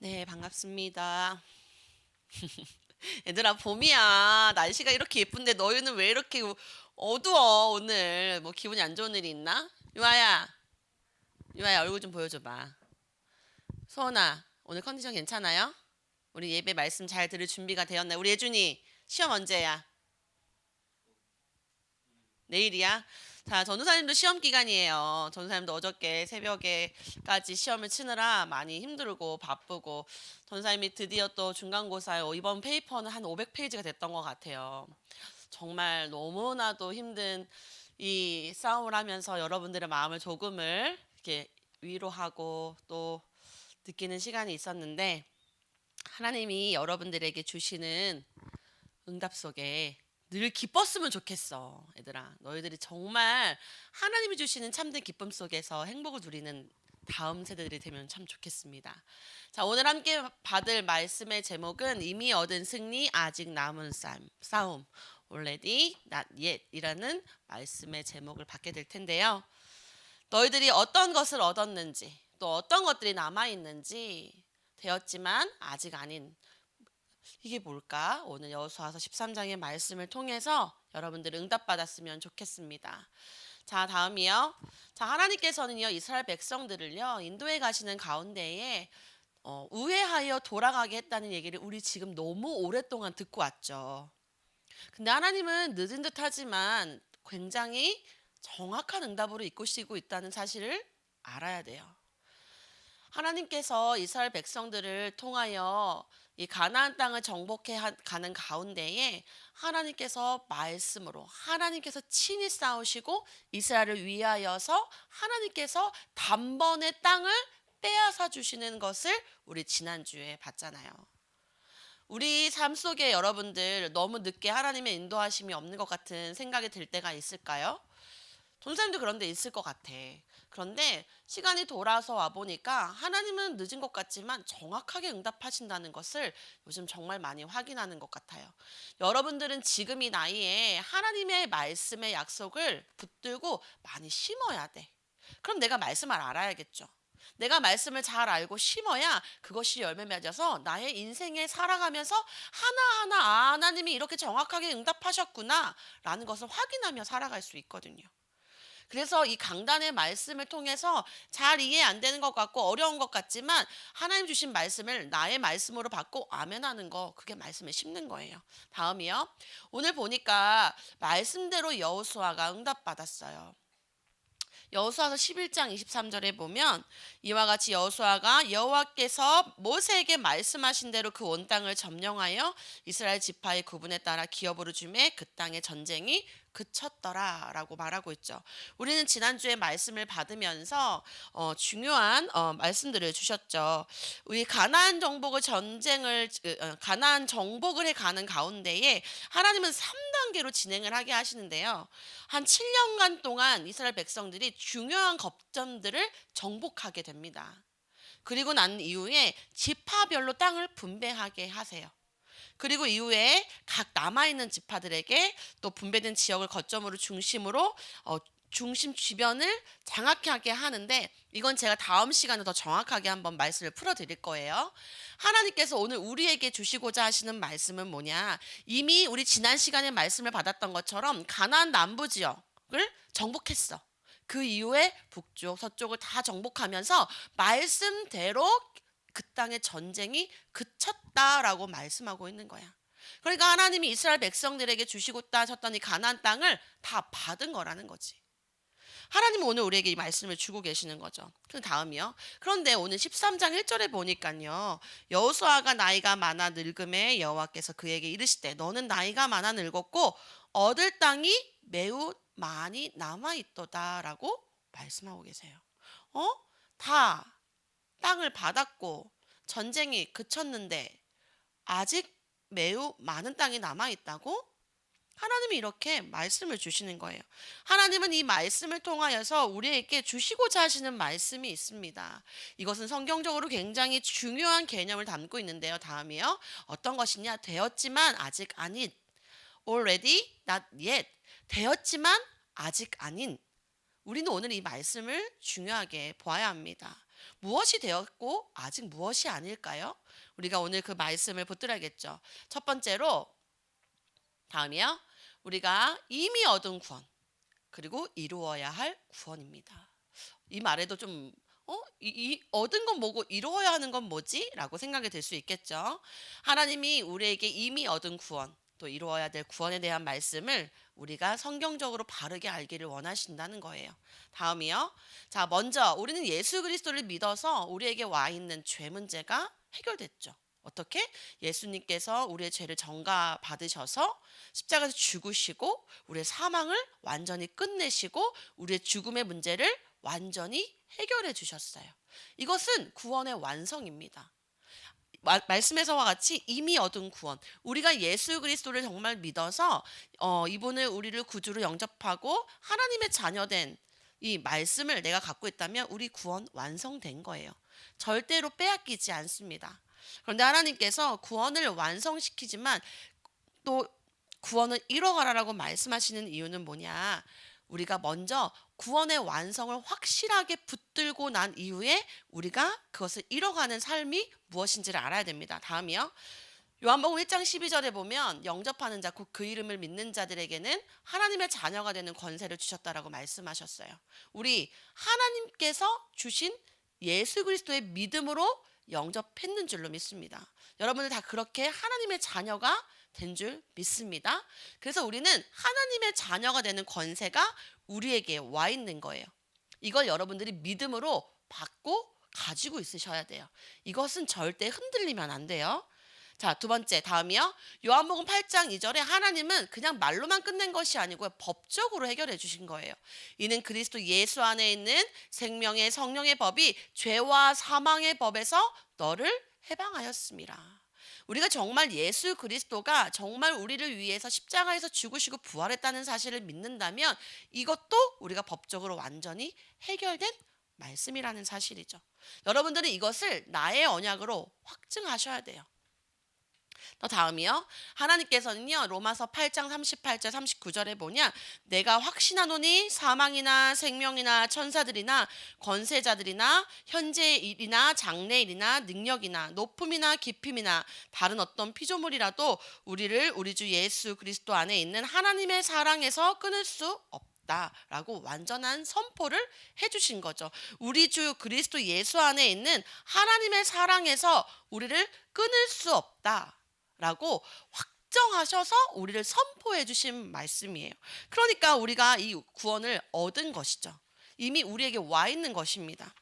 네, 반갑습니다. 얘들아, 봄이야. 날씨가 이렇게 예쁜데 너희는 왜 이렇게 어두워, 오늘? 뭐 기분이 안 좋은 일이 있나? 유아야, 유아야, 얼굴 좀 보여줘봐. 소원아, 오늘 컨디션 괜찮아요? 우리 예배 말씀 잘 들을 준비가 되었나요? 우리 예준이, 시험 언제야? 내일이야? 자, 전도사님도 시험 기간이에요. 전도사님도 어저께 새벽에까지 시험을 치느라 많이 힘들고 바쁘고, 전도사님이 드디어 또 중간고사에 이번 페이퍼는 한 500페이지가 됐던 것 같아요. 정말 너무나도 힘든 이 싸움을 하면서 여러분들의 마음을 조금을 이렇게 위로하고 또 느끼는 시간이 있었는데, 하나님이 여러분들에게 주시는 응답 속에 늘 기뻤으면 좋겠어. 얘들아, 너희들이 정말 하나님이 주시는 참된 기쁨 속에서 행복을 누리는 다음 세대들이 되면 참 좋겠습니다. 자, 오늘 함께 받을 말씀의 제목은 이미 얻은 승리 아직 남은 싸움 already not yet 이라는 말씀의 제목을 받게 될 텐데요. 너희들이 어떤 것을 얻었는지 또 어떤 것들이 남아있는지 되었지만 아직 아닌 이게 뭘까? 오늘 여호수아서 13장의 말씀을 통해서 여러분들 응답받았으면 좋겠습니다. 자, 다음이요. 자, 하나님께서는요, 이스라엘 백성들을요, 인도에 가시는 가운데에 우회하여 돌아가게 했다는 얘기를 우리 지금 너무 오랫동안 듣고 왔죠. 근데 하나님은 늦은 듯 하지만 굉장히 정확한 응답으로 이끄시고 있다는 사실을 알아야 돼요. 하나님께서 이스라엘 백성들을 통하여 이 가나안 땅을 정복해 가는 가운데에 하나님께서 말씀으로 하나님께서 친히 싸우시고 이스라엘을 위하여서 하나님께서 단번에 땅을 빼앗아 주시는 것을 우리 지난주에 봤잖아요. 우리 삶 속에 여러분들 너무 늦게 하나님의 인도하심이 없는 것 같은 생각이 들 때가 있을까요? 전사님도 그런 데 있을 것 같아. 그런데 시간이 돌아서 와 보니까 하나님은 늦은 것 같지만 정확하게 응답하신다는 것을 요즘 정말 많이 확인하는 것 같아요. 여러분들은 지금 이 나이에 하나님의 말씀의 약속을 붙들고 많이 심어야 돼. 그럼 내가 말씀을 알아야겠죠. 내가 말씀을 잘 알고 심어야 그것이 열매 맺어서 나의 인생에 살아가면서 하나하나 하나님이 이렇게 정확하게 응답하셨구나 라는 것을 확인하며 살아갈 수 있거든요. 그래서 이 강단의 말씀을 통해서 잘 이해 안 되는 것 같고 어려운 것 같지만 하나님 주신 말씀을 나의 말씀으로 받고 아멘하는 거 그게 말씀에 심는 거예요. 다음이요. 오늘 보니까 말씀대로 여호수아가 응답받았어요. 여호수아서 11장 23절에 보면 이와 같이 여호수아가 여호와께서 모세에게 말씀하신 대로 그 온 땅을 점령하여 이스라엘 지파의 구분에 따라 기업으로 주매 그 땅의 전쟁이 그쳤더라라고 말하고 있죠. 우리는 지난주에 말씀을 받으면서 중요한 말씀들을 주셨죠. 우리 가나안 정복을 해 가는 가운데에 하나님은 3단계로 진행을 하게 하시는데요. 한 7년간 동안 이스라엘 백성들이 중요한 거점들을 정복하게 됩니다. 그리고 난 이후에 지파별로 땅을 분배하게 하세요. 그리고 이후에 각 남아있는 지파들에게 또 분배된 지역을 거점으로 중심으로 중심 주변을 장악하게 하는데 이건 제가 다음 시간에 더 정확하게 한번 말씀을 풀어드릴 거예요. 하나님께서 오늘 우리에게 주시고자 하시는 말씀은 뭐냐? 이미 우리 지난 시간에 말씀을 받았던 것처럼 가나안 남부 지역을 정복했어. 그 이후에 북쪽, 서쪽을 다 정복하면서 말씀대로 그 땅의 전쟁이 그쳤다라고 말씀하고 있는 거야. 그러니까 하나님이 이스라엘 백성들에게 주시고자 하셨던 이 가나안 땅을 다 받은 거라는 거지. 하나님은 오늘 우리에게 이 말씀을 주고 계시는 거죠. 그 다음이요. 그런데 오늘 13장 1절에 보니까요. 여호수아가 나이가 많아 늙음에 여호와께서 그에게 이르시되 너는 나이가 많아 늙었고 얻을 땅이 매우 많이 남아 있도다라고 말씀하고 계세요. 어? 다 땅을 받았고 전쟁이 그쳤는데 아직 매우 많은 땅이 남아 있다고? 하나님이 이렇게 말씀을 주시는 거예요. 하나님은 이 말씀을 통하여서 우리에게 주시고자 하시는 말씀이 있습니다. 이것은 성경적으로 굉장히 중요한 개념을 담고 있는데요. 다음이요. 어떤 것이냐? 되었지만 아직 아닌. already not yet. 되었지만 아직 아닌. 우리는 오늘 이 말씀을 중요하게 보아야 합니다. 무엇이 되었고 아직 무엇이 아닐까요? 우리가 오늘 그 말씀을 붙들어야겠죠. 첫 번째로 다음이요. 우리가 이미 얻은 구원 그리고 이루어야 할 구원입니다. 이 말에도 좀 얻은 건 뭐고 이루어야 하는 건 뭐지? 라고 생각이 들 수 있겠죠. 하나님이 우리에게 이미 얻은 구원, 또 이루어야 될 구원에 대한 말씀을 우리가 성경적으로 바르게 알기를 원하신다는 거예요. 다음이요. 자, 먼저 우리는 예수 그리스도를 믿어서 우리에게 와 있는 죄 문제가 해결됐죠. 어떻게? 예수님께서 우리의 죄를 전가 받으셔서 십자가에서 죽으시고 우리의 사망을 완전히 끝내시고 우리의 죽음의 문제를 완전히 해결해 주셨어요. 이것은 구원의 완성입니다. 말씀에서와 같이 이미 얻은 구원. 우리가 예수 그리스도를 정말 믿어서 이분을 우리를 구주로 영접하고 하나님의 자녀된 이 말씀을 내가 갖고 있다면 우리 구원 완성된 거예요. 절대로 빼앗기지 않습니다. 그런데 하나님께서 구원을 완성시키지만 또 구원을 이뤄가라라고 말씀하시는 이유는 뭐냐? 우리가 먼저 구원의 완성을 확실하게 붙들고 난 이후에 우리가 그것을 이뤄가는 삶이 무엇인지를 알아야 됩니다. 다음이요. 요한복음 1장 12절에 보면 영접하는 자, 곧 그 이름을 믿는 자들에게는 하나님의 자녀가 되는 권세를 주셨다라고 말씀하셨어요. 우리 하나님께서 주신 예수 그리스도의 믿음으로 영접했는 줄로 믿습니다. 여러분들 다 그렇게 하나님의 자녀가 된 줄 믿습니다. 그래서 우리는 하나님의 자녀가 되는 권세가 우리에게 와 있는 거예요. 이걸 여러분들이 믿음으로 받고 가지고 있으셔야 돼요. 이것은 절대 흔들리면 안 돼요. 자, 두 번째, 다음이요. 요한복음 8장 2절에 하나님은 그냥 말로만 끝낸 것이 아니고 법적으로 해결해 주신 거예요. 이는 그리스도 예수 안에 있는 생명의 성령의 법이 죄와 사망의 법에서 너를 해방하였습니다. 우리가 정말 예수 그리스도가 정말 우리를 위해서 십자가에서 죽으시고 부활했다는 사실을 믿는다면 이것도 우리가 법적으로 완전히 해결된 말씀이라는 사실이죠. 여러분들은 이것을 나의 언약으로 확증하셔야 돼요. 또 다음이요. 하나님께서는요. 로마서 8장 38절 39절에 보냐 내가 확신하노니 사망이나 생명이나 천사들이나 권세자들이나 현재의 일이나 장래일이나 능력이나 높음이나 깊음이나 다른 어떤 피조물이라도 우리를 우리 주 예수 그리스도 안에 있는 하나님의 사랑에서 끊을 수 없다. 라고 완전한 선포를 해주신 거죠. 우리 주 그리스도 예수 안에 있는 하나님의 사랑에서 우리를 끊을 수 없다. 라고 확정하셔서 우리를 선포해 주신 말씀이에요. 그러니까 우리가 이 구원을 얻은 것이죠. 이미 우리에게 와 있는 것입니다.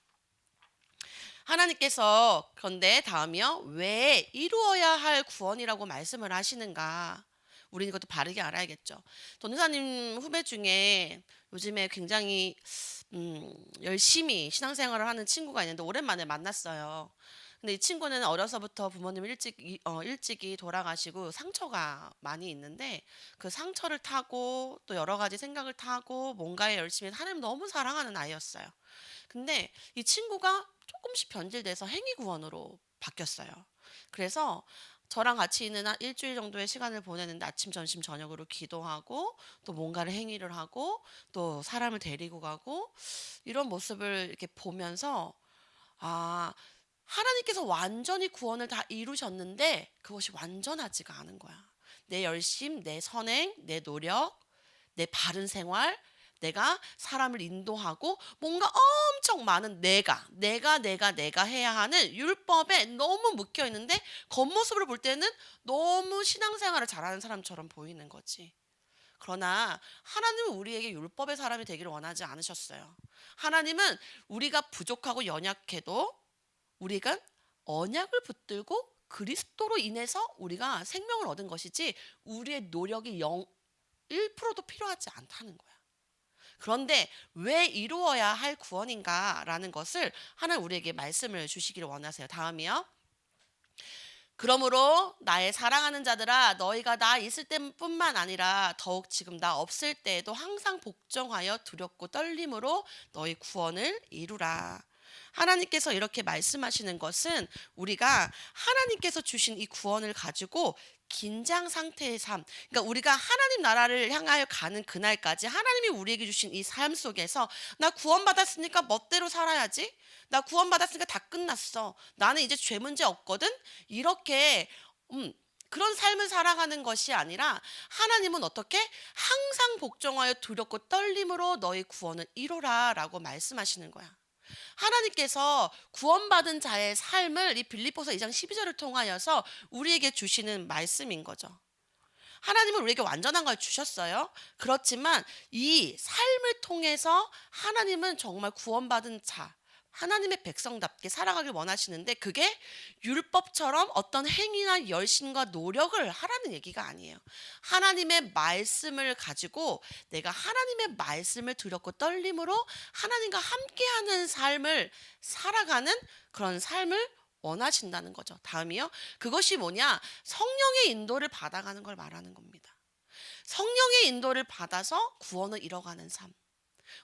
하나님께서 그런데 다음이요. 왜 이루어야 할 구원이라고 말씀을 하시는가? 우리는 이것도 바르게 알아야겠죠. 전도사님 후배 중에 요즘에 굉장히 열심히 신앙생활을 하는 친구가 있는데 오랜만에 만났어요. 근데 이 친구는 어려서부터 부모님 일찍이 돌아가시고 상처가 많이 있는데 그 상처를 타고 또 여러 가지 생각을 타고 뭔가에 열심히 하나님 너무 사랑하는 아이였어요. 근데 이 친구가 조금씩 변질돼서 행위구원으로 바뀌었어요. 그래서 저랑 같이 있는 한 일주일 정도의 시간을 보내는데 아침, 점심, 저녁으로 기도하고 또 뭔가를 행위를 하고 또 사람을 데리고 가고 이런 모습을 이렇게 보면서 아, 하나님께서 완전히 구원을 다 이루셨는데 그것이 완전하지가 않은 거야. 내 열심, 내 선행, 내 노력, 내 바른 생활, 내가 사람을 인도하고 뭔가 엄청 많은 내가 해야 하는 율법에 너무 묶여 있는데 겉모습으로 볼 때는 너무 신앙생활을 잘하는 사람처럼 보이는 거지. 그러나 하나님은 우리에게 율법의 사람이 되기를 원하지 않으셨어요. 하나님은 우리가 부족하고 연약해도 우리가 언약을 붙들고 그리스도로 인해서 우리가 생명을 얻은 것이지 우리의 노력이 1%도 필요하지 않다는 거야. 그런데 왜 이루어야 할 구원인가라는 것을 하나님 우리에게 말씀을 주시기를 원하세요. 다음이요. 그러므로 나의 사랑하는 자들아 너희가 나 있을 때뿐만 아니라 더욱 지금 나 없을 때에도 항상 복종하여 두렵고 떨림으로 너희 구원을 이루라. 하나님께서 이렇게 말씀하시는 것은 우리가 하나님께서 주신 이 구원을 가지고 긴장 상태의 삶. 그러니까 우리가 하나님 나라를 향하여 가는 그날까지 하나님이 우리에게 주신 이 삶 속에서 '나 구원받았으니까 멋대로 살아야지. 나 구원받았으니까 다 끝났어. 나는 이제 죄 문제 없거든.' 이렇게 음 그런 삶을 살아가는 것이 아니라 하나님은 어떻게 "항상 복종하여 두렵고 떨림으로 너의 구원을 이루라."라고 말씀하시는 거야. 하나님께서 구원받은 자의 삶을 이 빌립보서 2장 12절을 통하여서 우리에게 주시는 말씀인 거죠. 하나님은 우리에게 완전한 걸 주셨어요. 그렇지만 이 삶을 통해서 하나님은 정말 구원받은 자, 하나님의 백성답게 살아가길 원하시는데 그게 율법처럼 어떤 행위나 열심과 노력을 하라는 얘기가 아니에요. 하나님의 말씀을 가지고 내가 하나님의 말씀을 두렵고 떨림으로 하나님과 함께하는 삶을 살아가는 그런 삶을 원하신다는 거죠. 다음이요. 그것이 뭐냐? 성령의 인도를 받아가는 걸 말하는 겁니다. 성령의 인도를 받아서 구원을 이뤄가는 삶.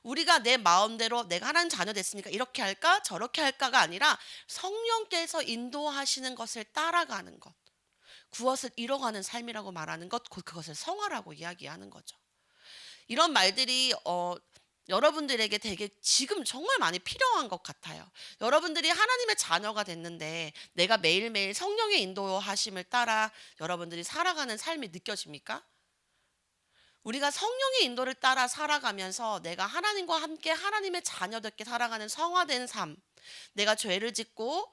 우리가 내 마음대로 내가 하나님 자녀 됐으니까 이렇게 할까 저렇게 할까가 아니라 성령께서 인도하시는 것을 따라가는 것. 그것을 이뤄가는 삶이라고 말하는 것, 곧 그것을 성화라고 이야기하는 거죠. 이런 말들이 여러분들에게 되게 지금 정말 많이 필요한 것 같아요. 여러분들이 하나님의 자녀가 됐는데 내가 매일매일 성령의 인도하심을 따라 여러분들이 살아가는 삶이 느껴집니까? 우리가 성령의 인도를 따라 살아가면서 내가 하나님과 함께 하나님의 자녀답게 살아가는 성화된 삶, 내가 죄를 짓고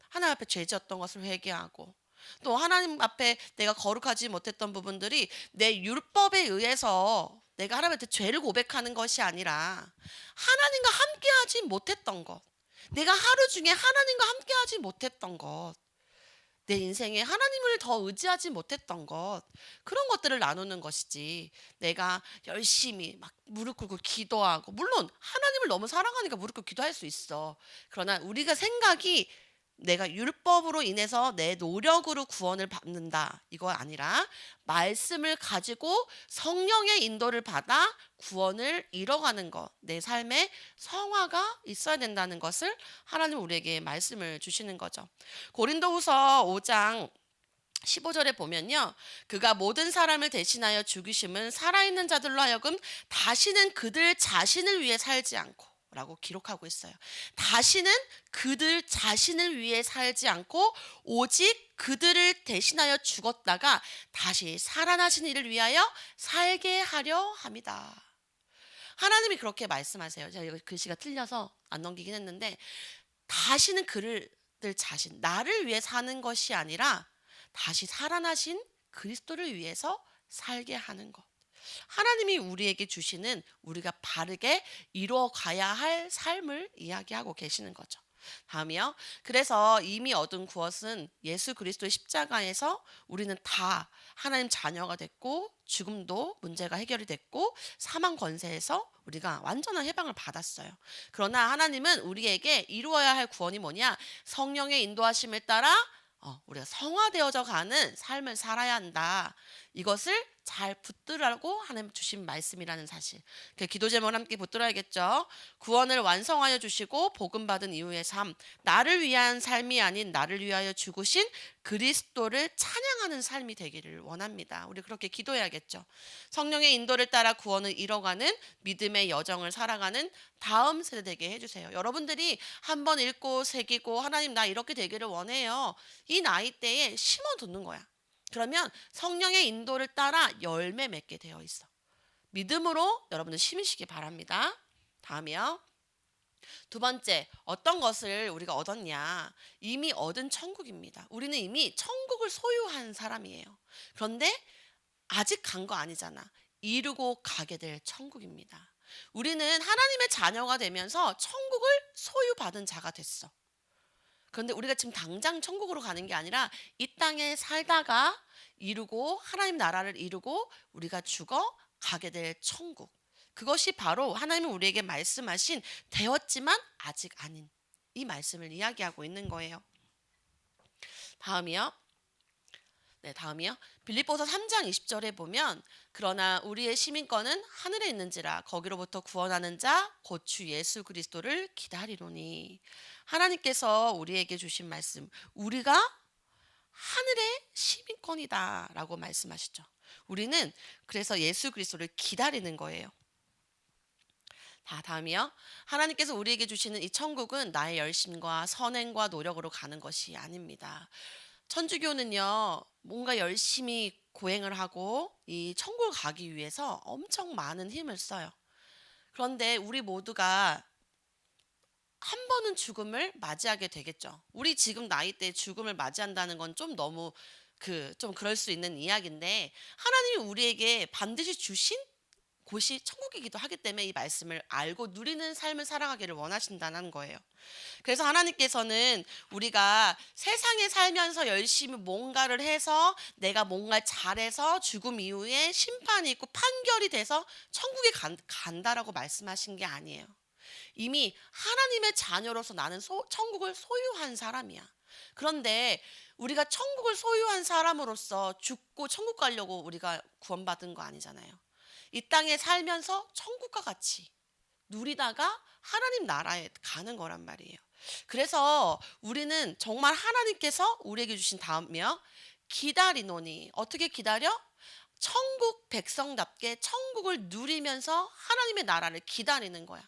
하나님 앞에 죄 지었던 것을 회개하고 또 하나님 앞에 내가 거룩하지 못했던 부분들이 내 율법에 의해서 내가 하나님한테 죄를 고백하는 것이 아니라 하나님과 함께하지 못했던 것, 내가 하루 중에 하나님과 함께하지 못했던 것, 내 인생에 하나님을 더 의지하지 못했던 것, 그런 것들을 나누는 것이지. 내가 열심히 막 무릎 꿇고 기도하고, 물론 하나님을 너무 사랑하니까 무릎 꿇고 기도할 수 있어. 그러나 우리가 생각이 내가 율법으로 인해서 내 노력으로 구원을 받는다 이거 아니라 말씀을 가지고 성령의 인도를 받아 구원을 이뤄가는 것, 내 삶에 성화가 있어야 된다는 것을 하나님 우리에게 말씀을 주시는 거죠. 고린도후서 5장 15절에 보면요. 그가 모든 사람을 대신하여 죽으심은 살아있는 자들로 하여금 다시는 그들 자신을 위해 살지 않고 라고 기록하고 있어요. 다시는 그들 자신을 위해 살지 않고 오직 그들을 대신하여 죽었다가 다시 살아나신 이를 위하여 살게 하려 함이다. 하나님이 그렇게 말씀하세요. 제가 이거 글씨가 틀려서 안 넘기긴 했는데 다시는 그들 자신, 나를 위해 사는 것이 아니라 다시 살아나신 그리스도를 위해서 살게 하는 것. 하나님이 우리에게 주시는 우리가 바르게 이루어 가야 할 삶을 이야기하고 계시는 거죠. 다음이요. 그래서 이미 얻은 구원은 예수 그리스도의 십자가에서 우리는 다 하나님 자녀가 됐고 죽음도 문제가 해결이 됐고 사망 권세에서 우리가 완전한 해방을 받았어요. 그러나 하나님은 우리에게 이루어야 할 구원이 뭐냐? 성령의 인도하심을 따라 우리가 성화되어져 가는 삶을 살아야 한다. 이것을 잘 붙들라고 하나님 주신 말씀이라는 사실. 기도 제목을 함께 붙들어야겠죠. 구원을 완성하여 주시고 복음 받은 이후의 삶, 나를 위한 삶이 아닌 나를 위하여 죽으신 그리스도를 찬양하는 삶이 되기를 원합니다. 우리 그렇게 기도해야겠죠. 성령의 인도를 따라 구원을 이뤄가는 믿음의 여정을 살아가는 다음 세대 되게 해주세요. 여러분들이 한번 읽고 새기고 하나님 나 이렇게 되기를 원해요. 이 나이 때에 심어두는 거야. 그러면 성령의 인도를 따라 열매 맺게 되어 있어. 믿음으로 여러분들 심으시기 바랍니다. 다음이요. 두 번째, 어떤 것을 우리가 얻었냐? 이미 얻은 천국입니다. 우리는 이미 천국을 소유한 사람이에요. 그런데 아직 간 거 아니잖아. 이루고 가게 될 천국입니다. 우리는 하나님의 자녀가 되면서 천국을 소유받은 자가 됐어. 그런데 우리가 지금 당장 천국으로 가는 게 아니라 이 땅에 살다가 이루고 하나님 나라를 이루고 우리가 죽어 가게 될 천국. 그것이 바로 하나님이 우리에게 말씀하신 되었지만 아직 아닌 이 말씀을 이야기하고 있는 거예요. 다음이요. 네, 다음이요. 빌립보서 3장 20절에 보면 그러나 우리의 시민권은 하늘에 있는지라 거기로부터 구원하는 자 곧 주 예수 그리스도를 기다리노니. 하나님께서 우리에게 주신 말씀, 우리가 하늘의 시민권이다라고 말씀하시죠. 우리는 그래서 예수 그리스도를 기다리는 거예요. 다음이요. 하나님께서 우리에게 주시는 이 천국은 나의 열심과 선행과 노력으로 가는 것이 아닙니다. 천주교는요, 뭔가 열심히 고행을 하고 이 천국을 가기 위해서 엄청 많은 힘을 써요. 그런데 우리 모두가 한 번은 죽음을 맞이하게 되겠죠. 우리 지금 나이대에 죽음을 맞이한다는 건 좀 너무 좀 그럴 수 있는 이야기인데, 하나님이 우리에게 반드시 주신 곳이 천국이기도 하기 때문에 이 말씀을 알고 누리는 삶을 살아가기를 원하신다는 거예요. 그래서 하나님께서는 우리가 세상에 살면서 열심히 뭔가를 해서 내가 뭔가를 잘해서 죽음 이후에 심판이 있고 판결이 돼서 천국에 간다라고 말씀하신 게 아니에요. 이미 하나님의 자녀로서 나는 천국을 소유한 사람이야. 그런데 우리가 천국을 소유한 사람으로서 죽고 천국 가려고 우리가 구원받은 거 아니잖아요. 이 땅에 살면서 천국과 같이 누리다가 하나님 나라에 가는 거란 말이에요. 그래서 우리는 정말 하나님께서 우리에게 주신 다음이요. 기다리노니. 어떻게 기다려? 천국 백성답게 천국을 누리면서 하나님의 나라를 기다리는 거야.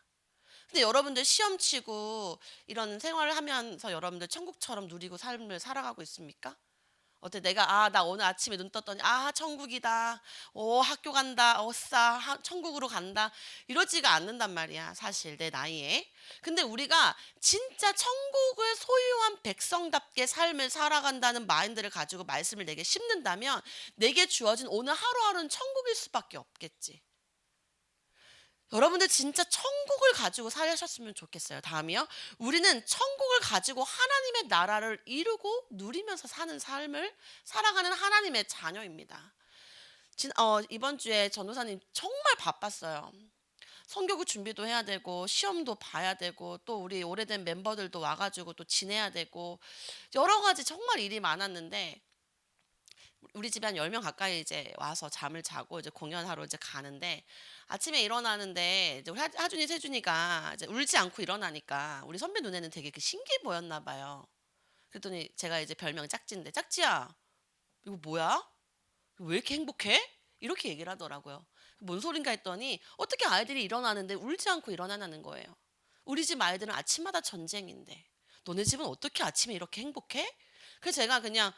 근데 여러분들 시험 치고 이런 생활을 하면서 여러분들 천국처럼 누리고 삶을 살아가고 있습니까? 어때? 나 오늘 아침에 눈 떴더니 천국이다. 학교 간다. 천국으로 간다. 이러지가 않는단 말이야. 사실 내 나이에. 근데 우리가 진짜 천국을 소유한 백성답게 삶을 살아간다는 마인드를 가지고 말씀을 내게 심는다면 내게 주어진 오늘 하루하루는 천국일 수밖에 없겠지. 여러분들 진짜 천국을 가지고 사셨으면 좋겠어요. 다음이요. 우리는 천국을 가지고 하나님의 나라를 이루고 누리면서 사는 삶을 살아가는 하나님의 자녀입니다. 이번 주에 전도사님 정말 바빴어요. 선교구 준비도 해야 되고 시험도 봐야 되고 또 우리 오래된 멤버들도 와가지고 또 지내야 되고 여러 가지 정말 일이 많았는데 우리 집에 한 10명 가까이 이제 와서 잠을 자고 이제 공연하러 이제 가는데 아침에 일어나는데 이제 우리 하준이 세준이가 이제 울지 않고 일어나니까 우리 선배 눈에는 되게 신기해 보였나 봐요. 그랬더니 제가 이제 별명 짝지인데 짝지야 이거 뭐야? 왜 이렇게 행복해? 이렇게 얘기를 하더라고요. 뭔 소린가 했더니 어떻게 아이들이 일어나는데 울지 않고 일어나는 거예요. 우리 집 아이들은 아침마다 전쟁인데 너네 집은 어떻게 아침에 이렇게 행복해? 그래서 제가 그냥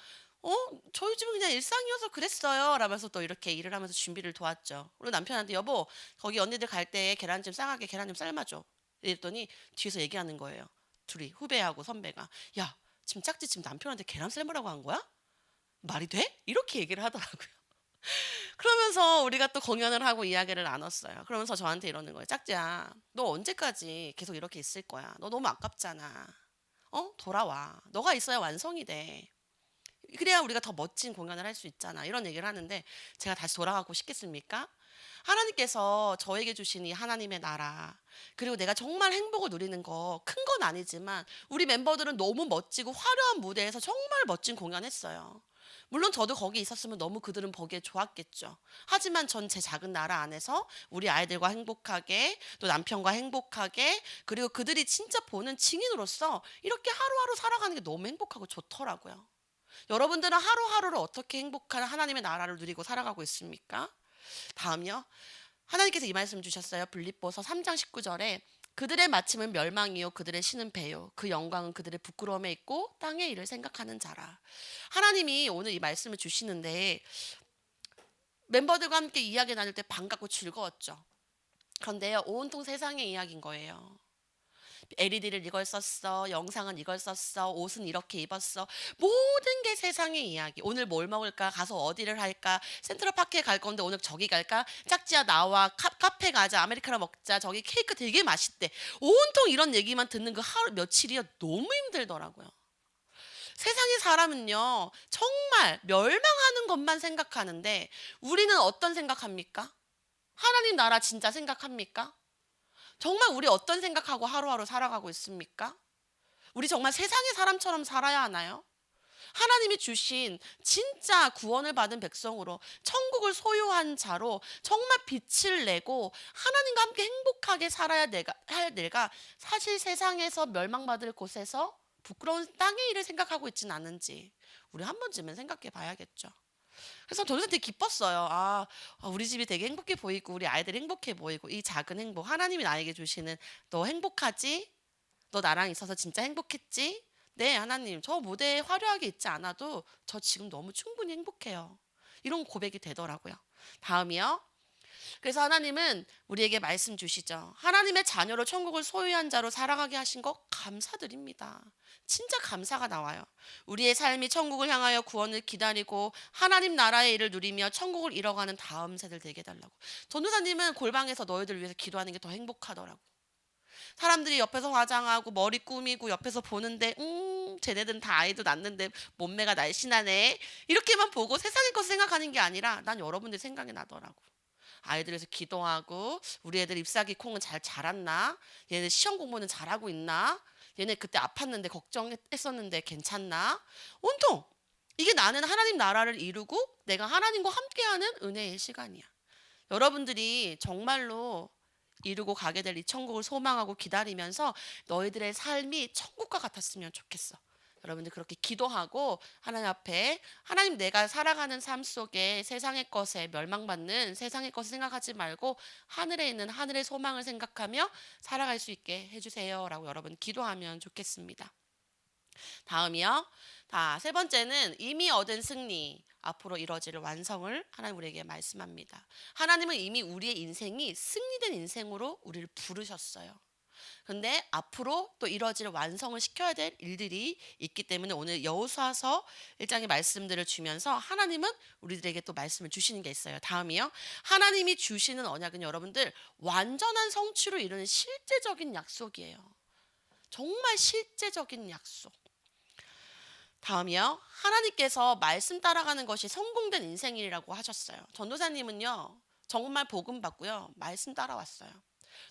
저희 집은 그냥 일상이어서 그랬어요 라면서 또 이렇게 일을 하면서 준비를 도왔죠. 그리고 남편한테 여보 거기 언니들 갈 때 계란 좀 싸가게 계란 좀 삶아줘 이랬더니 뒤에서 얘기하는 거예요. 둘이 후배하고 선배가 야 지금 짝지 지금 남편한테 계란 삶으라고 한 거야? 말이 돼? 이렇게 얘기를 하더라고요. 그러면서 우리가 또 공연을 하고 이야기를 나눴어요. 그러면서 저한테 이러는 거예요. 짝지야, 너 언제까지 계속 이렇게 있을 거야? 너 너무 아깝잖아. 돌아와. 너가 있어야 완성이 돼. 그래야 우리가 더 멋진 공연을 할 수 있잖아. 이런 얘기를 하는데 제가 다시 돌아가고 싶겠습니까? 하나님께서 저에게 주신 이 하나님의 나라 그리고 내가 정말 행복을 누리는 거 큰 건 아니지만 우리 멤버들은 너무 멋지고 화려한 무대에서 정말 멋진 공연했어요. 물론 저도 거기 있었으면 너무 그들은 보기에 좋았겠죠. 하지만 전 제 작은 나라 안에서 우리 아이들과 행복하게 또 남편과 행복하게 그리고 그들이 진짜 보는 증인으로서 이렇게 하루하루 살아가는 게 너무 행복하고 좋더라고요. 여러분들은 하루하루를 어떻게 행복한 하나님의 나라를 누리고 살아가고 있습니까? 다음요. 하나님께서 이 말씀 주셨어요. 빌립보서 3장 19절에 그들의 마침은 멸망이요 그들의 신은 배요 그 영광은 그들의 부끄러움에 있고 땅의 일을 생각하는 자라. 하나님이 오늘 이 말씀을 주시는데 멤버들과 함께 이야기 나눌 때 반갑고 즐거웠죠. 그런데요 온통 세상의 이야기인 거예요. LED를 이걸 썼어. 영상은 이걸 썼어. 옷은 이렇게 입었어. 모든 게 세상의 이야기. 오늘 뭘 먹을까? 가서 어디를 할까? 센트럴파크에 갈 건데 오늘 저기 갈까? 짝지야 나와. 카페 가자. 아메리카노 먹자. 저기 케이크 되게 맛있대. 온통 이런 얘기만 듣는 그 하루 며칠이요. 너무 힘들더라고요. 세상의 사람은요. 정말 멸망하는 것만 생각하는데 우리는 어떤 생각합니까? 하나님 나라 진짜 생각합니까? 정말 우리 어떤 생각하고 하루하루 살아가고 있습니까? 우리 정말 세상의 사람처럼 살아야 하나요? 하나님이 주신 진짜 구원을 받은 백성으로 천국을 소유한 자로 정말 빛을 내고 하나님과 함께 행복하게 살아야 할 내가 사실 세상에서 멸망받을 곳에서 부끄러운 땅의 일을 생각하고 있지는 않은지 우리 한 번쯤은 생각해 봐야겠죠. 그래서 저는 되게 기뻤어요. 우리 집이 되게 행복해 보이고 우리 아이들이 행복해 보이고 이 작은 행복 하나님이 나에게 주시는 너 행복하지? 너 나랑 있어서 진짜 행복했지? 네, 하나님. 저 무대에 화려하게 있지 않아도 저 지금 너무 충분히 행복해요. 이런 고백이 되더라고요. 다음이요. 그래서 하나님은 우리에게 말씀 주시죠. 하나님의 자녀로 천국을 소유한 자로 살아가게 하신 거 감사드립니다. 진짜 감사가 나와요. 우리의 삶이 천국을 향하여 구원을 기다리고 하나님 나라의 일을 누리며 천국을 잃어가는 다음 세대를 되게 해달라고. 전도사님은 골방에서 너희들 위해서 기도하는 게 더 행복하더라고. 사람들이 옆에서 화장하고 머리 꾸미고 옆에서 보는데 쟤네들은 다 아이도 낳는데 몸매가 날씬하네 이렇게만 보고 세상의 것을 생각하는 게 아니라 난 여러분들 생각이 나더라고. 아이들에서 기도하고 우리 애들 잎사귀 콩은 잘 자랐나? 얘네 시험 공부는 잘하고 있나? 얘네 그때 아팠는데 걱정했었는데 괜찮나? 온통 이게 나는 하나님 나라를 이루고 내가 하나님과 함께하는 은혜의 시간이야. 여러분들이 정말로 이루고 가게 될 이 천국을 소망하고 기다리면서 너희들의 삶이 천국과 같았으면 좋겠어. 여러분들 그렇게 기도하고 하나님 앞에 하나님 내가 살아가는 삶 속에 세상의 것에 멸망받는 세상의 것을 생각하지 말고 하늘에 있는 하늘의 소망을 생각하며 살아갈 수 있게 해주세요 라고 여러분 기도하면 좋겠습니다. 다음이요. 세 번째는 이미 얻은 승리, 앞으로 이뤄질 완성을 하나님 우리에게 말씀합니다. 하나님은 이미 우리의 인생이 승리된 인생으로 우리를 부르셨어요. 근데 앞으로 또 이뤄질 완성을 시켜야 될 일들이 있기 때문에 오늘 여호수아서 1장의 말씀들을 주면서 하나님은 우리들에게 또 말씀을 주시는 게 있어요. 다음이요. 하나님이 주시는 언약은 여러분들 완전한 성취로 이루는 실제적인 약속이에요. 정말 실제적인 약속. 다음이요. 하나님께서 말씀 따라가는 것이 성공된 인생이라고 하셨어요. 전도사님은요. 정말 복음 받고요. 말씀 따라왔어요.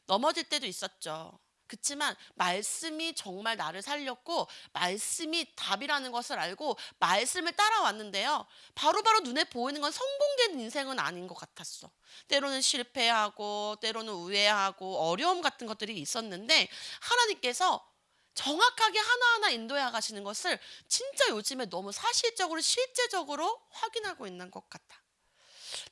넘어질 때도 있었죠. 그렇지만 말씀이 정말 나를 살렸고 말씀이 답이라는 것을 알고 말씀을 따라왔는데요. 바로바로 눈에 보이는 건 성공된 인생은 아닌 것 같았어. 때로는 실패하고 때로는 우회하고 어려움 같은 것들이 있었는데 하나님께서 정확하게 하나하나 인도해 가시는 것을 진짜 요즘에 너무 사실적으로 실제적으로 확인하고 있는 것 같아.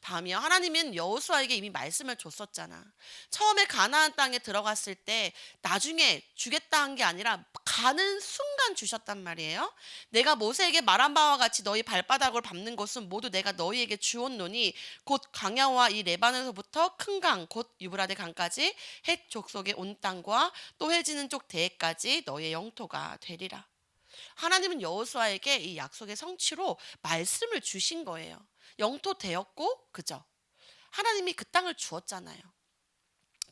다음이요. 하나님은 여호수아에게 이미 말씀을 줬었잖아. 처음에 가나안 땅에 들어갔을 때 나중에 주겠다 한 게 아니라 가는 순간 주셨단 말이에요. 내가 모세에게 말한 바와 같이 너희 발바닥을 밟는 곳은 모두 내가 너희에게 주었노니 곧 강야와 이 레바논에서부터 큰 강 곧 유브라데 강까지 헷 족속의 온 땅과 또 해지는 쪽 대해까지 너희의 영토가 되리라. 하나님은 여호수아에게 이 약속의 성취로 말씀을 주신 거예요. 영토 되었고, 그죠? 하나님이 그 땅을 주었잖아요.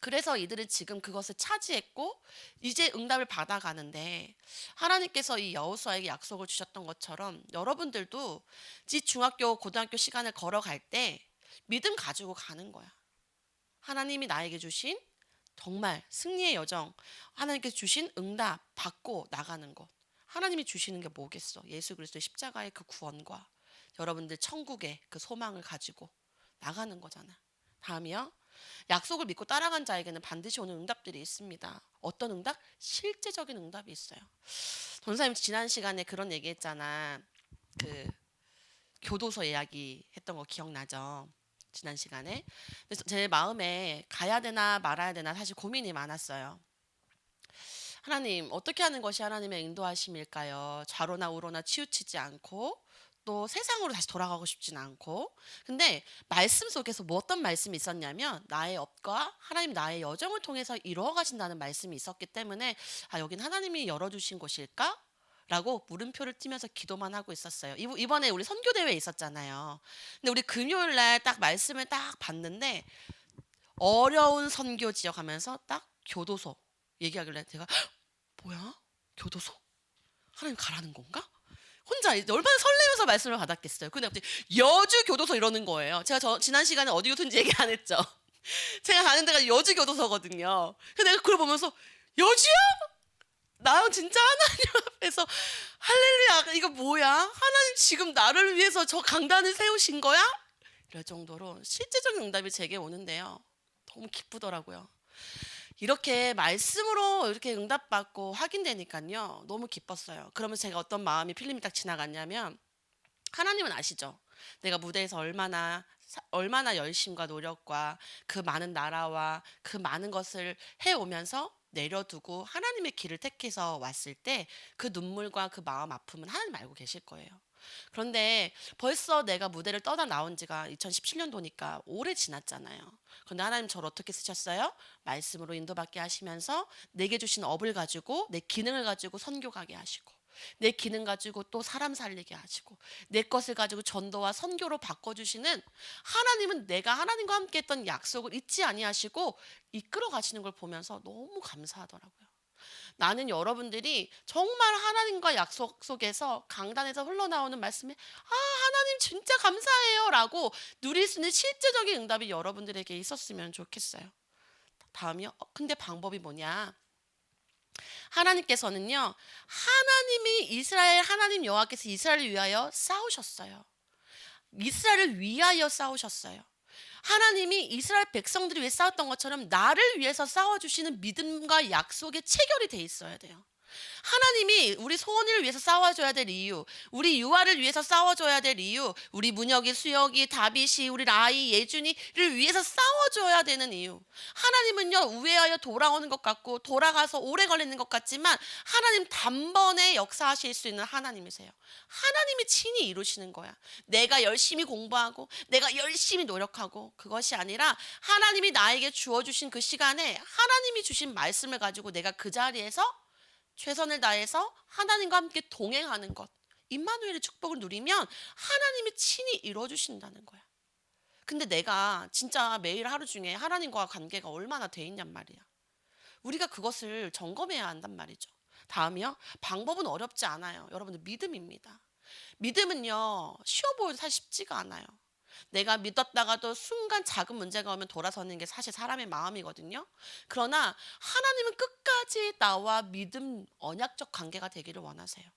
그래서 이들은 지금 그것을 차지했고 이제 응답을 받아가는데 하나님께서 이 여호수아에게 약속을 주셨던 것처럼 여러분들도 중학교, 고등학교 시간을 걸어갈 때 믿음 가지고 가는 거야. 하나님이 나에게 주신 정말 승리의 여정, 하나님께서 주신 응답 받고 나가는 것. 하나님이 주시는 게 뭐겠어? 예수 그리스도의 십자가의 그 구원과 여러분들 천국의 그 소망을 가지고 나가는 거잖아. 다음이요. 약속을 믿고 따라간 자에게는 반드시 오는 응답들이 있습니다. 어떤 응답? 실제적인 응답이 있어요. 전사님 지난 시간에 그런 얘기했잖아. 그 교도소 이야기 했던 거 기억나죠? 지난 시간에. 그래서 제 마음에 가야 되나 말아야 되나 사실 고민이 많았어요. 하나님, 어떻게 하는 것이 하나님의 인도하심일까요? 좌로나 우로나 치우치지 않고 또 세상으로 다시 돌아가고 싶진 않고. 근데 말씀 속에서 뭐 어떤 말씀이 있었냐면 나의 업과 하나님 나의 여정을 통해서 이루어 가신다는 말씀이 있었기 때문에 여긴 하나님이 열어주신 곳일까? 라고 물음표를 띄면서 기도만 하고 있었어요. 이번에 우리 선교대회 있었잖아요. 근데 우리 금요일 날 딱 말씀을 딱 봤는데 어려운 선교 지역 하면서 딱 교도소 얘기하길래 제가 뭐야? 교도소? 하나님 가라는 건가? 혼자 얼마나 설레면서 말씀을 받았겠어요. 근데 갑자기 여주 교도소 이러는 거예요. 제가 지난 시간에 어디 교도인지 얘기 안 했죠. 제가 가는 데가 여주 교도소거든요. 근데 내가 그걸 보면서 여주야? 나 진짜 하나님 앞에서 할렐루야 이거 뭐야? 하나님 지금 나를 위해서 저 강단을 세우신 거야? 이럴 정도로 실제적인 응답이 제게 오는데요. 너무 기쁘더라고요. 이렇게 말씀으로 이렇게 응답받고 확인되니까요. 너무 기뻤어요. 그러면 제가 어떤 마음이 필름이 딱 지나갔냐면 하나님은 아시죠? 내가 무대에서 얼마나 열심과 노력과 그 많은 나라와 그 많은 것을 해오면서 내려두고 하나님의 길을 택해서 왔을 때 그 눈물과 그 마음 아픔은 하나님 알고 계실 거예요. 그런데 벌써 내가 무대를 떠나 나온 지가 2017년도니까 오래 지났잖아요. 그런데 하나님 저를 어떻게 쓰셨어요? 말씀으로 인도받게 하시면서 내게 주신 업을 가지고 내 기능을 가지고 선교 가게 하시고 내 기능 가지고 또 사람 살리게 하시고 내 것을 가지고 전도와 선교로 바꿔주시는 하나님은 내가 하나님과 함께 했던 약속을 잊지 아니하시고 이끌어 가시는 걸 보면서 너무 감사하더라고요. 나는 여러분들이 정말 하나님과 약속 속에서 강단에서 흘러나오는 말씀에 하나님 진짜 감사해요 라고 누릴 수 있는 실제적인 응답이 여러분들에게 있었으면 좋겠어요. 다음이요. 근데 방법이 뭐냐? 하나님께서는요, 하나님이 이스라엘 하나님 여호와께서 이스라엘을 위하여 싸우셨어요. 이스라엘을 위하여 싸우셨어요. 하나님이 이스라엘 백성들을 위해 싸웠던 것처럼 나를 위해서 싸워주시는 믿음과 약속에 체결이 돼 있어야 돼요. 하나님이 우리 소원을 위해서 싸워줘야 될 이유, 우리 유아를 위해서 싸워줘야 될 이유, 우리 문혁이, 수혁이, 다빗이, 우리 라이, 예준이를 위해서 싸워줘야 되는 이유. 하나님은요, 우회하여 돌아오는 것 같고 돌아가서 오래 걸리는 것 같지만 하나님 단번에 역사하실 수 있는 하나님이세요. 하나님이 친히 이루시는 거야. 내가 열심히 공부하고 내가 열심히 노력하고 그것이 아니라 하나님이 나에게 주어주신 그 시간에 하나님이 주신 말씀을 가지고 내가 그 자리에서 최선을 다해서 하나님과 함께 동행하는 것. 임마누엘의 축복을 누리면 하나님이 친히 이루어주신다는 거야. 근데 내가 진짜 매일 하루 중에 하나님과 관계가 얼마나 돼 있냔 말이야. 우리가 그것을 점검해야 한단 말이죠. 다음이요. 방법은 어렵지 않아요. 여러분들 믿음입니다. 믿음은요. 쉬워 보여도 사실 쉽지가 않아요. 내가 믿었다가도 순간 작은 문제가 오면 돌아서는 게 사실 사람의 마음이거든요. 그러나 하나님은 끝까지 나와 믿음 언약적 관계가 되기를 원하세요.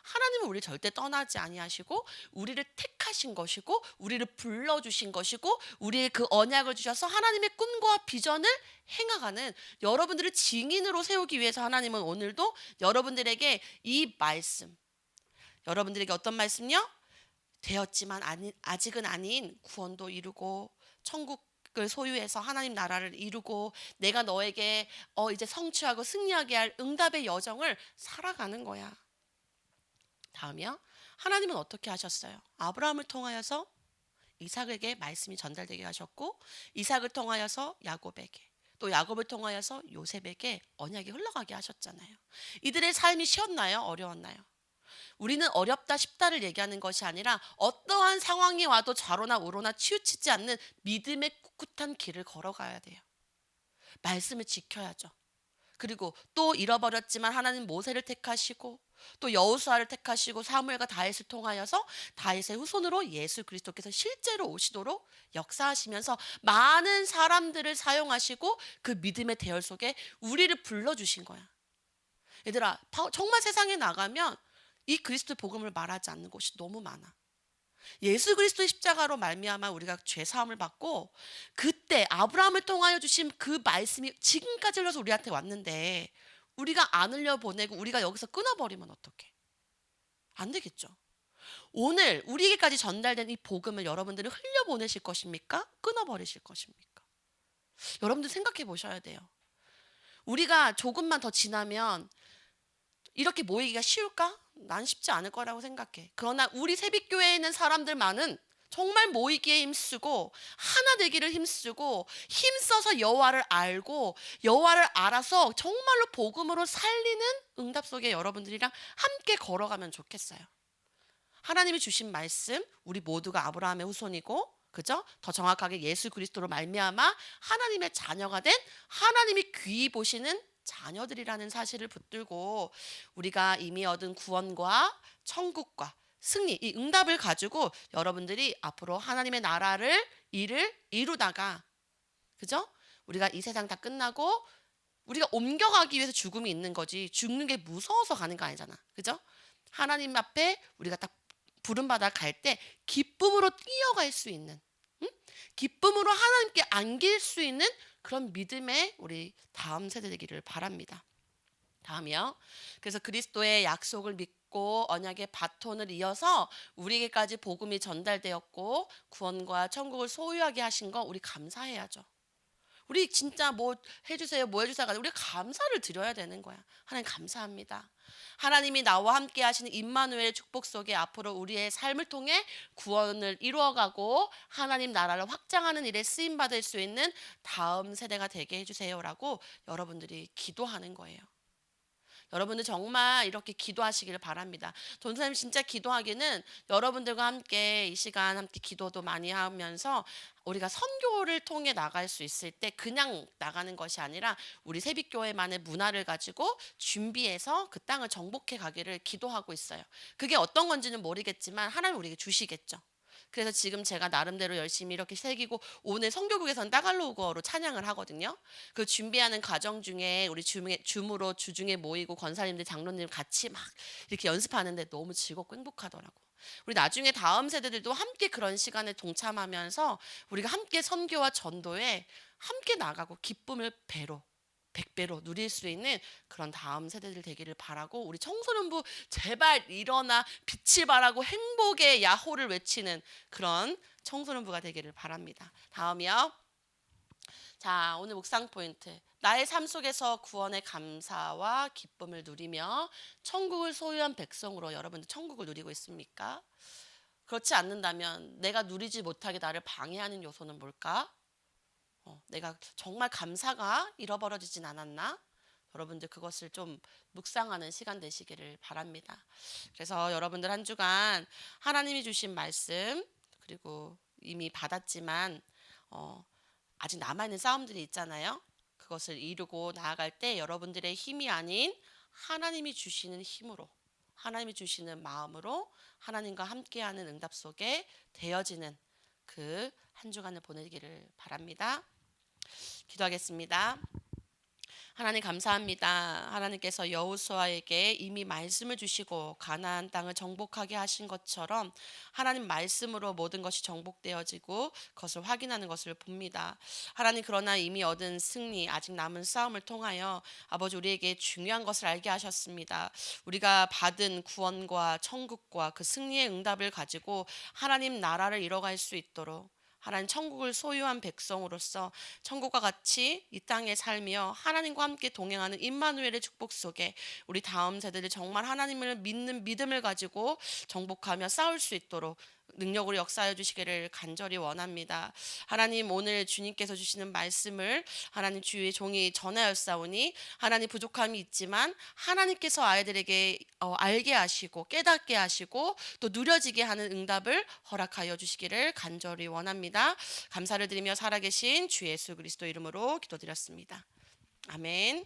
하나님은 우리를 절대 떠나지 아니하시고 우리를 택하신 것이고 우리를 불러주신 것이고 우리의 그 언약을 주셔서 하나님의 꿈과 비전을 행하가는 여러분들을 증인으로 세우기 위해서 하나님은 오늘도 여러분들에게 이 말씀, 여러분들에게 어떤 말씀요? 되었지만 아직은 아닌 구원도 이루고 천국을 소유해서 하나님 나라를 이루고 내가 너에게 이제 성취하고 승리하게 할 응답의 여정을 살아가는 거야. 다음이요. 하나님은 어떻게 하셨어요? 아브라함을 통하여서 이삭에게 말씀이 전달되게 하셨고 이삭을 통하여서 야곱에게 또 야곱을 통하여서 요셉에게 언약이 흘러가게 하셨잖아요. 이들의 삶이 쉬웠나요? 어려웠나요? 우리는 어렵다 쉽다를 얘기하는 것이 아니라 어떠한 상황이 와도 좌로나 우로나 치우치지 않는 믿음의 꿋꿋한 길을 걸어가야 돼요. 말씀을 지켜야죠. 그리고 또 잃어버렸지만 하나님 모세를 택하시고 또 여호수아를 택하시고 사무엘과 다윗을 통하여서 다윗의 후손으로 예수 그리스도께서 실제로 오시도록 역사하시면서 많은 사람들을 사용하시고 그 믿음의 대열 속에 우리를 불러주신 거야. 얘들아, 정말 세상에 나가면 이 그리스도 복음을 말하지 않는 곳이 너무 많아. 예수 그리스도의 십자가로 말미암아 우리가 죄 사함을 받고 그때 아브라함을 통하여 주신 그 말씀이 지금까지 흘러서 우리한테 왔는데 우리가 안 흘려보내고 우리가 여기서 끊어버리면 어떡해? 안 되겠죠. 오늘 우리에게까지 전달된 이 복음을 여러분들은 흘려보내실 것입니까? 끊어버리실 것입니까? 여러분들 생각해 보셔야 돼요. 우리가 조금만 더 지나면 이렇게 모이기가 쉬울까? 난 쉽지 않을 거라고 생각해. 그러나 우리 새빛교회에 있는 사람들만은 정말 모이기에 힘쓰고 하나 되기를 힘쓰고 힘써서 여호와를 알고 여호와를 알아서 정말로 복음으로 살리는 응답 속에 여러분들이랑 함께 걸어가면 좋겠어요. 하나님이 주신 말씀, 우리 모두가 아브라함의 후손이고 그죠? 더 정확하게 예수 그리스도로 말미암아 하나님의 자녀가 된 하나님이 귀히 보시는 자녀들이라는 사실을 붙들고 우리가 이미 얻은 구원과 천국과 승리, 이 응답을 가지고 여러분들이 앞으로 하나님의 나라를 일을 이루다가 그죠? 우리가 이 세상 다 끝나고 우리가 옮겨가기 위해서 죽음이 있는 거지 죽는 게 무서워서 가는 거 아니잖아. 그죠? 하나님 앞에 우리가 딱 부름받아 갈 때 기쁨으로 뛰어갈 수 있는 기쁨으로 하나님께 안길 수 있는 그런 믿음의 우리 다음 세대 되기를 바랍니다. 다음이요. 그래서 그리스도의 약속을 믿고 믿고 언약의 바톤을 이어서 우리에게까지 복음이 전달되었고 구원과 천국을 소유하게 하신 거 우리 감사해야죠. 우리 진짜 뭐 해주세요, 뭐 해주세요가 아니라 우리 감사를 드려야 되는 거야. 하나님 감사합니다. 하나님이 나와 함께 하시는 임마누엘의 축복 속에 앞으로 우리의 삶을 통해 구원을 이루어가고 하나님 나라를 확장하는 일에 쓰임 받을 수 있는 다음 세대가 되게 해주세요라고 여러분들이 기도하는 거예요. 여러분들 정말 이렇게 기도하시기를 바랍니다. 전도사님 진짜 기도하기는 여러분들과 함께 이 시간 함께 기도도 많이 하면서 우리가 선교를 통해 나갈 수 있을 때 그냥 나가는 것이 아니라 우리 세빛교회만의 문화를 가지고 준비해서 그 땅을 정복해 가기를 기도하고 있어요. 그게 어떤 건지는 모르겠지만 하나님 우리에게 주시겠죠. 그래서 지금 제가 나름대로 열심히 이렇게 새기고 오늘 성교국에서는 따갈로그어로 찬양을 하거든요. 그 준비하는 과정 중에 우리 줌으로 주중에 모이고 권사님들 장로님 같이 막 이렇게 연습하는데 너무 즐겁고 행복하더라고. 우리 나중에 다음 세대들도 함께 그런 시간에 동참하면서 우리가 함께 선교와 전도에 함께 나가고 기쁨을 배로 100배로 누릴 수 있는 그런 다음 세대들 되기를 바라고 우리 청소년부 제발 일어나 빛을 발하고 행복의 야호를 외치는 그런 청소년부가 되기를 바랍니다. 다음이요. 자, 오늘 묵상 포인트. 나의 삶 속에서 구원의 감사와 기쁨을 누리며 천국을 소유한 백성으로 여러분들 천국을 누리고 있습니까? 그렇지 않는다면 내가 누리지 못하게 나를 방해하는 요소는 뭘까? 내가 정말 감사가 잃어버려지진 않았나? 여러분들 그것을 좀 묵상하는 시간 되시기를 바랍니다. 그래서 여러분들 한 주간 하나님이 주신 말씀 그리고 이미 받았지만 아직 남아있는 싸움들이 있잖아요. 그것을 이루고 나아갈 때 여러분들의 힘이 아닌 하나님이 주시는 힘으로 하나님이 주시는 마음으로 하나님과 함께하는 응답 속에 되어지는 그 한 주간을 보내기를 바랍니다. 기도하겠습니다. 하나님 감사합니다. 하나님께서 여호수아에게 이미 말씀을 주시고 가나안 땅을 정복하게 하신 것처럼 하나님 말씀으로 모든 것이 정복되어지고 그것을 확인하는 것을 봅니다. 하나님 그러나 이미 얻은 승리 아직 남은 싸움을 통하여 아버지 우리에게 중요한 것을 알게 하셨습니다. 우리가 받은 구원과 천국과 그 승리의 응답을 가지고 하나님 나라를 이뤄갈 수 있도록 하나님 천국을 소유한 백성으로서 천국과 같이 이 땅에 살며 하나님과 함께 동행하는 임마누엘의 축복 속에 우리 다음 세대들 정말 하나님을 믿는 믿음을 가지고 정복하며 싸울 수 있도록 능력으로 역사하여 주시기를 간절히 원합니다. 하나님 오늘 주님께서 주시는 말씀을 하나님 주의 종이 전하였사오니 하나님 부족함이 있지만 하나님께서 아이들에게 알게 하시고 깨닫게 하시고 또 누려지게 하는 응답을 허락하여 주시기를 간절히 원합니다. 감사를 드리며 살아계신 주 예수 그리스도 이름으로 기도드렸습니다. 아멘.